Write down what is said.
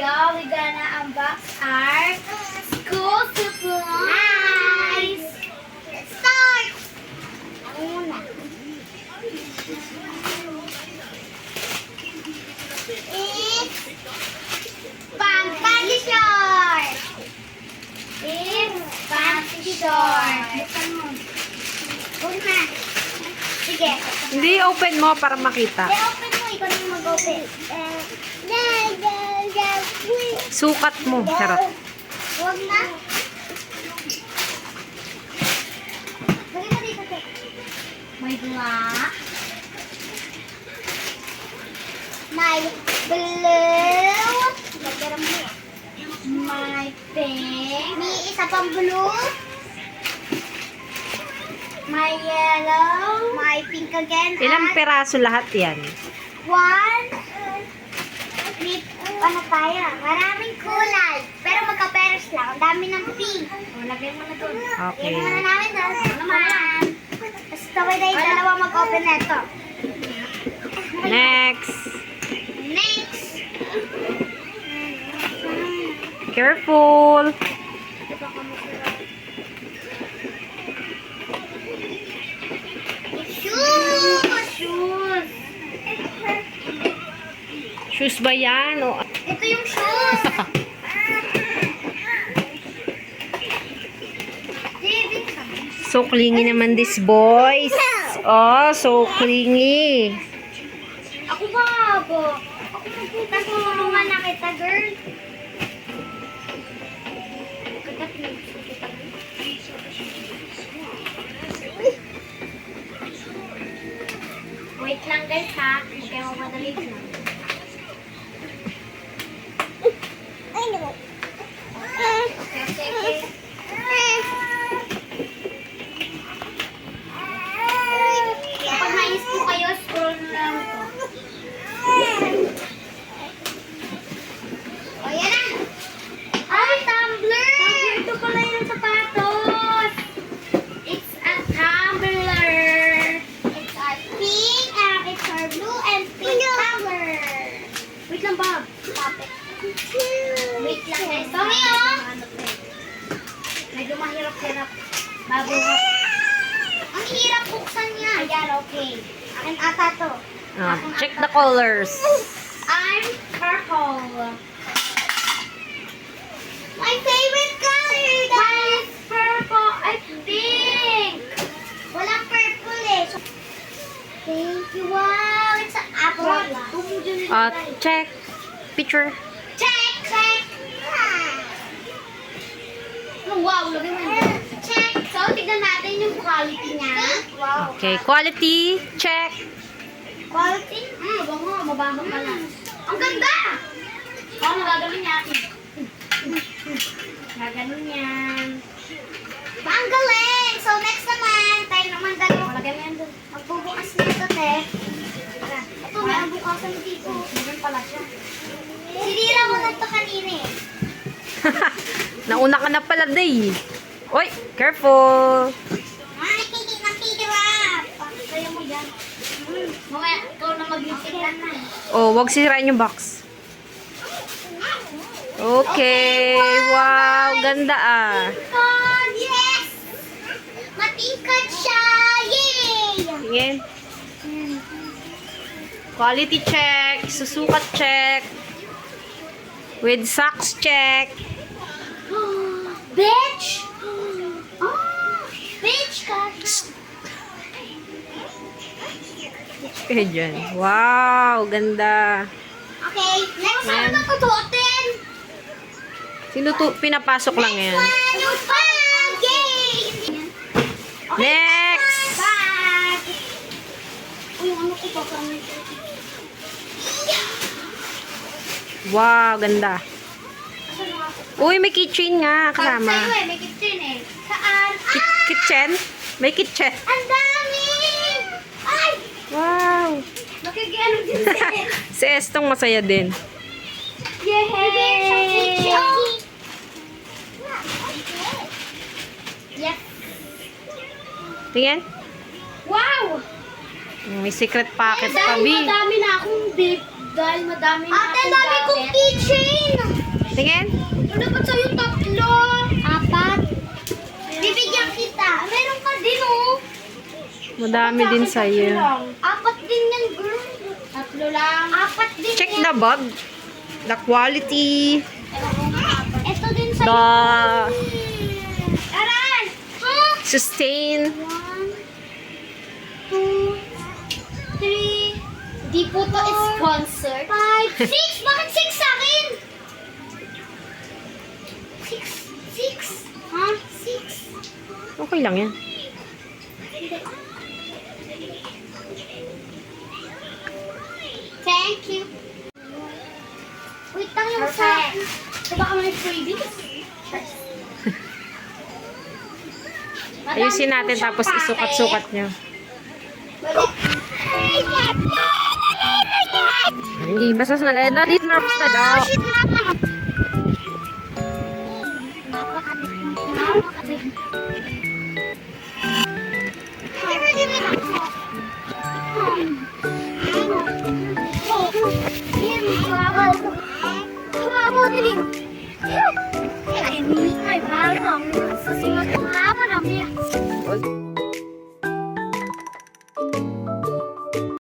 go. We're gonna unbox our school supplies. Let's start. Una. It's panty short. It's panty short. Una. Sige. Hindi, open mo para makita. Open mo. Ikaw na mag-open. Sukat mo. Charot. Huwag na. Lagay mo dito, te. May black. May blue. Lagyan mo. May pink. May isa pang blue. May yellow. May pink again. Ilang at peraso lahat yan? one. May ano tayo? Maraming kulay. Pero magka-peres lang. Ang dami ng pink. Lagay mo na doon. Okay. Lagyan mo na namin doon. Ano naman? Tapos tawag na yung dalawa mag-open na ito. Next. Next. Careful. Shoes! Shoes! Shoes ba yan? O, Ito yung shoes! so clingy naman this boys. Oh, so clingy. Ako ba, Abo? Ako magpupunta sa tulungan na kita, girl. Wait lang guys ha. Hindi kayo madali na. Okay. Kapag nais po kayo, scroll na lang ito. O, yan na! Ay, tumbler! Ito pala yung sapatos! It's a tumbler! It's a pink, it's our blue and pink tumbler! Wait lang, Bob. Stop it. Wait lang, guys. Sorry, oh! Medyo mahirap-hirap. Babuhat. Ang hirap buksan niya. Ayan, okay. Akin ata to. Check the colors. I'm purple. My favorite color. Mine is purple. I pink. Walang purple eh. Thank you. Wow, it's an apple. Check. Picture. Check, check. Oh, wow, lagay mo yun. Check. So, tignan natin yung quality niya. Wow. Okay, quality. Check. Quality? Bango. Mabaho pala. Ang ganda! Ano gagawin niya? Gaganon yan. Ang galing! So, next naman, tayo naman dalawa. Lagay mo yan doon. Magbubukas nito, te. Ito, may ang bukasan dito. Ganun pala siya. Sinira mo na ito kanina eh. Nauna ka na pala, day. Oy, careful. Ay, nakikirap! Kaya mo yan. Mamaya, ikaw na mag-isipan na. Oh, wag sirain yung box. Okay. Wow, ganda ah. God, yes! Matingkad siya! Yay! Sige. Quality check. Susukat check. With socks check. Bitch! Oh, bitch ka! Eh, dyan. Wow, ganda. Okay, next Yan. ano na tutuotin? Sino to? Pinapasok lang yan. One, yung bag! Yay! Okay, Next! bag! Uy, yung ano ko pa kami? Wow, ganda. Uy, may kitchen nga Kasama. kasama. Sa'yo eh, may kitchen eh. Saan? Kitchen? May kitchen. Ang dami! Ay! Wow. Nakikiano din sa'yo. Si Estong masaya din. Yay! Yes. Tingin. Wow! May secret packet pa, Dahil B. madami na akong dip. Dahil madami na Ate, dami kong keychain! Tingin. Ano ba sa'yo tatlo? Apat. Bibigyan kita. Meron ka din, oh. Madami din sa'yo. Apat din yan, girl. Tatlo lang. Apat din Check yan. the bag. The quality. Ito din sa'yo. The Aral! Ha? sustain. 1, 2, 3. Di po to sponsored. 5, 6. Bakit 6 sa akin? 6. Ha? 6. Okay lang yan. Thank you. Wait lang yung sa... Baka may freebies. Ayusin natin tapos isukat-sukat nyo. Hindi, basta na dito nervous na daw. Ay, parang sa singat ng haba na